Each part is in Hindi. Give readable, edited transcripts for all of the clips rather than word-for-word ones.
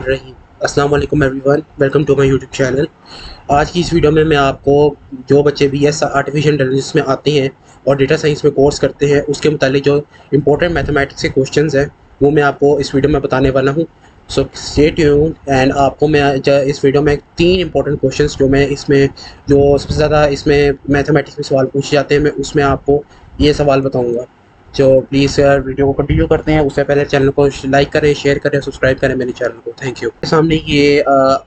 रही अस्सलाम वालेकुम everyone, welcome to my YouTube channel. आज की इस वीडियो में मैं आपको जो बच्चे बीएस आर्टिफिशियल इंटेलिजेंस में आते हैं और डेटा साइंस में कोर्स करते हैं उसके मुतालिक जो इंपॉर्टेंट मैथमेटिक्स के क्वेश्चंस हैं वो मैं आपको इस वीडियो में बताने वाला हूँ। सो स्टे ट्यून्ड एंड आपको मैं इस वीडियो में 3 इंपॉर्टेंट क्वेश्चंस जो मैं इसमें जो सबसे ज़्यादा इसमें मैथमेटिक्स में सवाल पूछे जाते हैं मैं उसमें आपको ये सवाल बताऊँगा। जो प्लीज़ यार वीडियो को कंटिन्यू करते हैं उससे पहले चैनल को लाइक करें, शेयर करें, सब्सक्राइब करें मेरे चैनल को। Thank you. सामने ये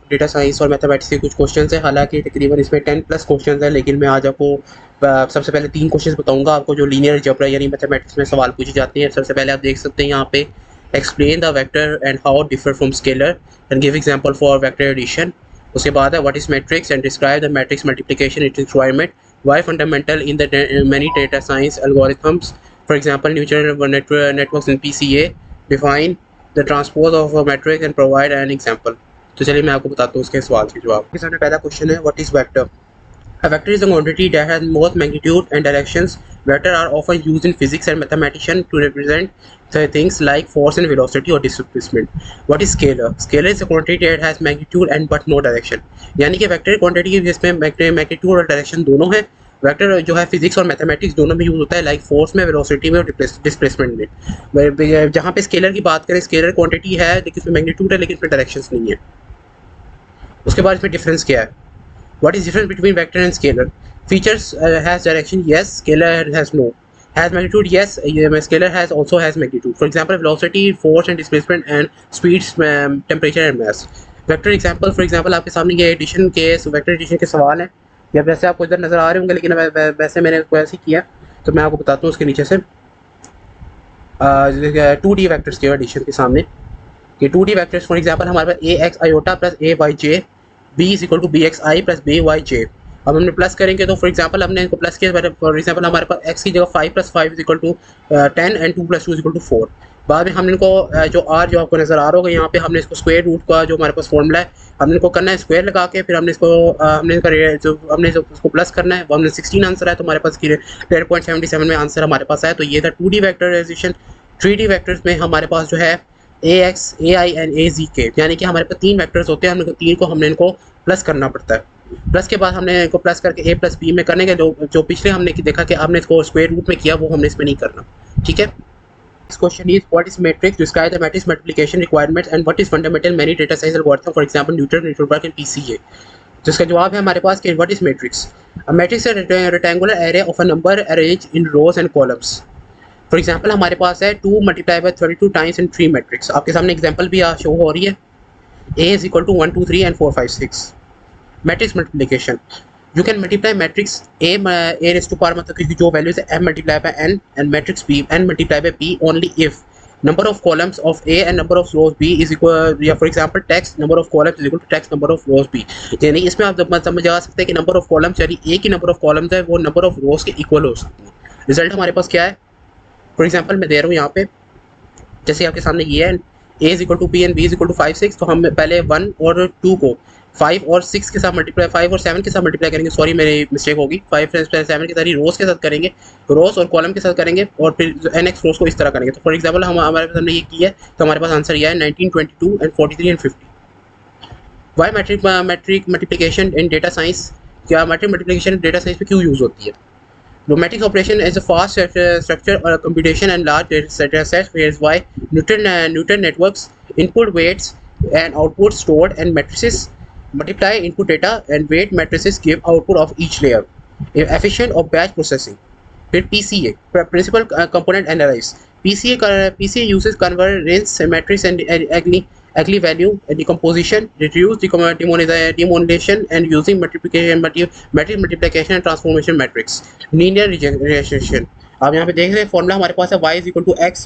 डेटा साइंस और मैथमेटिक्स के कुछ क्वेश्चंस हैं, हालांकि तकरीबन इसमें 10 प्लस क्वेश्चंस हैं, लेकिन मैं आज आपको सबसे पहले 3 क्वेश्चंस बताऊंगा आपको जो लीनियर अलजेब्रा यानी मैथमेटिक्स में सवाल पूछे जाते हैं। सबसे पहले आप देख सकते हैं यहाँ पे explain the vector and how differ from scalar and give example for vector addition. उसके बाद है what is matrix and describe the matrix multiplication its requirement, why fundamental in the many data science algorithms, for example neural networks in PCA, define the transpose of a matrix and provide an example। तो चलिए मैं आपको बताता हूँ उसके सवाल के जवाब। इसके सामने पहला क्वेश्चन है what is vector. A vector is a quantity that has both magnitude and directions. Vectors are often used in physics and mathematics to represent things like force and velocity or displacement. What is scalar? Scalar is a quantity that has magnitude and but no direction। यानी कि वेक्टर क्वांटिटी जिसमें मैग्नीट्यूड और डायरेक्शन दोनों है। वेक्टर जो है फिजिक्स और मैथमेटिक्स दोनों में यूज होता है, लाइक फोर्स में, वेलोसिटी में और डिस्प्लेसमेंट में। जहाँ पे स्केलर की बात करें, स्केलर क्वांटिटी है लेकिन इसमें मैग्नीट्यूड है लेकिन इसमें डायरेक्शंस नहीं है। उसके बाद इसमें डिफरेंस क्या है? What is difference between vector and scalar? Features has direction, yes, scalar has no. Has magnitude, yes, scalar has also has magnitude. For example velocity, force and displacement and speeds, temperature and mass. Vector example, for example आपके सामने ये एडिशन के वेक्टर एडिशन के सवाल हैं, या वैसे आपको इधर नज़र आ रहे होंगे लेकिन वैसे मैंने इसको ऐसे किया तो मैं आपको बताता हूँ उसके नीचे से 2D वैक्टर्स के एडिशन के सामने कि 2D वैक्टर्स फॉर एग्जांपल हमारे पास A X iota plus A Y J B is equal to B X I plus B Y J. अब हमने प्लस करेंगे तो फॉर एग्जांपल हमने इनको प्लस किया, फॉर एग्जांपल हमारे पास एक्स की जगह 5 + 5 is equal to 10 and 2 + 2 is equal to 4। बाद में हमने इनको जो आर जो आपको नज़र आ रहा होगा यहाँ पे हमने इसको स्क्वायर रूट का जो हमारे पास फॉर्मूला है हमने इनको करना है स्क्वायर लगा के, फिर हमने इसको हमने इसको प्लस करना है। वो हमने 16 आंसर है तो हमारे पास 10.77 में आंसर हमारे पास है। तो ये था 2D वैक्टराइजेशन। 3D वैक्टर्स में हमारे पास जो है ए एक्स, ए आई एंड ए जी के, यानी कि हमारे पास 3 वैक्टर्स होते हैं, हमने इनको प्लस करना पड़ता है। प्लस के बाद हमने इनको प्लस करके ए प्लस बी में करने के जो पिछले हमने देखा कि आपने इसको स्क्वायर रूट में किया वो हमने इसमें नहीं करना। ठीक है। This question is what is matrix? Describe the matrix multiplication requirements and what is fundamental many data science algorithm, for example Newton network and PCA। जिसका जवाब है हमारे पास कि what is matrix? A matrix is a rectangular array of a number arranged in rows and columns। For example हमारे पास है 2 multiplied by 32 times and 3 matrix। आपके सामने एग्जाम्पल भी शो हो रही है। A is equal to 1 2 3 and 4 5 6। Matrix multiplication, you can multiply matrix A raised to power मतलब कि जो वैल्यूज है m multiply by n and matrix B n multiply by B only if number of columns of A and number of rows B is equal, या for example text number of columns is equal to text number of rows B। यानी इसमें आप समझ आ सकते हैं कि number of columns यानी A की number of columns है वो number of rows के equal हो सकती है। रिजल्ट हमारे पास क्या है? for example मैं दे रहा हूँ यहाँ पे, जैसे आपके सामने ये है A is equal to B and B is equal to 5 6, तो हम पहले 1 और 2 को 5 और 6 के साथ मल्टीप्लाई, 5 और 7 के साथ मल्टीप्लाई करेंगे, सॉरी मेरी मिस्टेक होगी, 5 + 7 के साथ रोज के साथ करेंगे, रोज और कॉलम के साथ करेंगे और फिर nx रोज को इस तरह करेंगे। तो फॉर एग्जांपल हमारे पास हमने ये किया है तो हमारे पास आंसर ये है 19 22 and 43 and 50। Why matrix multiplication in data science, क्या मैट्रिक मल्टीप्लिकेशन डेटा साइंस में क्यों यूज होती है? The matrix operation is a fast structure or computation and large data sets, whereas why Newton networks input weights and output stored and matrices multiply input data and weight matrices give output of each layer, efficient of batch processing। फिर PCA principal component analysis, PCA uses convergence matrix and ugly value decomposition, reduce demonization and using matrix multiplication and transformation matrix, linear regression। आप यहाँ पे देख रहे हैं फॉर्मूला हमारे पास है y is equal to x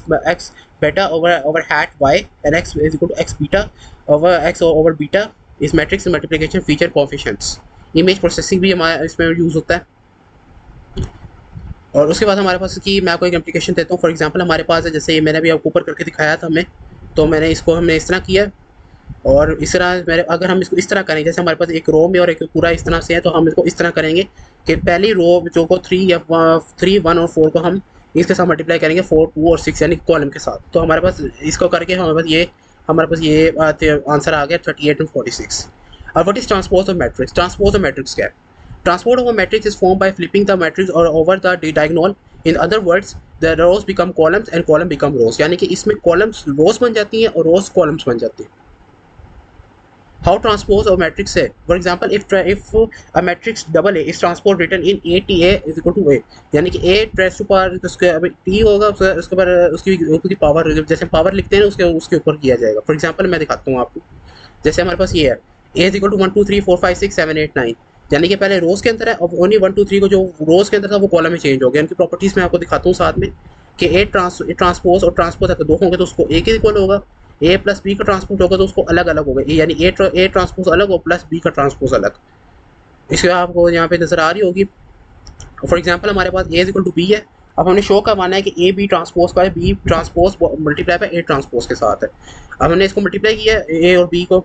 beta over hat y and x is equal to x beta over beta is matrix multiplication feature coefficients। Image processing भी हमारे इसमें यूज होता है। और उसके बाद हमारे पास कि मैं आपको एक एप्लीकेशन देता हूँ। फॉर एग्जांपल हमारे पास है, जैसे मैंने भी आपको ऊपर करके दिखाया था हमें, तो हमने इस तरह किया और इस तरह अगर हम इसको इस तरह करें, जैसे हमारे पास एक रो में और एक पूरा इस तरह से है, तो हम इसको इस तरह करेंगे कि पहली रो जो को 3 1 और 4 को हम इसके साथ मल्टीप्लाई करेंगे 4 2 और 6 यानी कॉलम के साथ। तो हमारे पास इसको करके हमारे पास ये हमारे पास ये आंसर आ गया 38 and 46. और what is transpose of matrix? Transpose of matrix क्या है? Transpose of matrix is form by flipping the matrix और over the diagonal. In other words the rows become columns and column become rows. यानी कि इसमें कॉलम्स रोज बन जाती हैं और रोज कॉलम्स बन जाती हैं. हाउ ट्रांसपोज ऑफ मैट्रिक्स है? For example if a matrix double A is transpose written in A T A is equal to A. यानी कि ए ट्रेस टू पावर उसके अभी टी होगा उसके ऊपर उसकी पावर जैसे पावर लिखते हैं उसके ऊपर किया जाएगा. फॉर एग्जांपल मैं दिखाता हूँ आपको. जैसे हमारे पास ये है ए इज इक्वल टू 1 2 3 4 5 6 7 8 9. यानी कि पहले रोज के अंदर है और ओनली 1 2 3 को जो रोज के अंदर था वो कॉलम में चेंज हो गया. इनकी प्रॉपर्टीज मैं आपको दिखाता हूँ साथ में कि ए ट्रांसपोज और ट्रांसपोज अगर दो होंगे तो उसको ए के इक्वल होगा. ए प्लस बी का ट्रांसपोज होगा तो उसको अलग अलग होगा. यानी ए ट्रांसपोज अलग और प्लस बी का ट्रांसपोज अलग. इसके आपको यहाँ पे नजर आ रही होगी. फॉर एग्जांपल हमारे पास ए इज इक्वल टू बी है. अब हमने शो करवाना है कि ए बी ट्रांसपोज का है, B transpose multiply by A transpose के साथ है. अब हमने इसको मल्टीप्लाई किया ए और बी को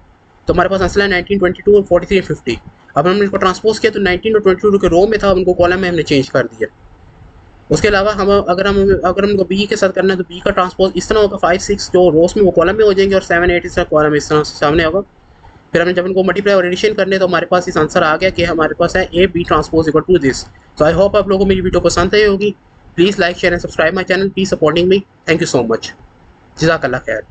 तो हमारे पास आंसर है 19 22 और 43 50. अब हमने इसको ट्रांसपोज किया तो 19 और 22 के रो में था, उनको कॉलम में हमने चेंज कर दिया. उसके अलावा हम अगर हमको बी के साथ करना है तो बी का ट्रांसपोज इस तरह होगा 5 6 जो रोज में वो कॉलम में हो जाएंगे और 7 8 इस तरह कॉलम इस तरह सामने होगा. फिर हमने जब इनको मल्टीप्लाई और एडिशन करने तो हमारे पास इस आंसर आ गया कि हमारे पास है A B transpose equal to this. So I hope आप लोगों को मेरी वीडियो पसंद आई होगी. Please like share and subscribe my channel. Please supporting me. Thank you so much. जज़ाकल्लाह खैर.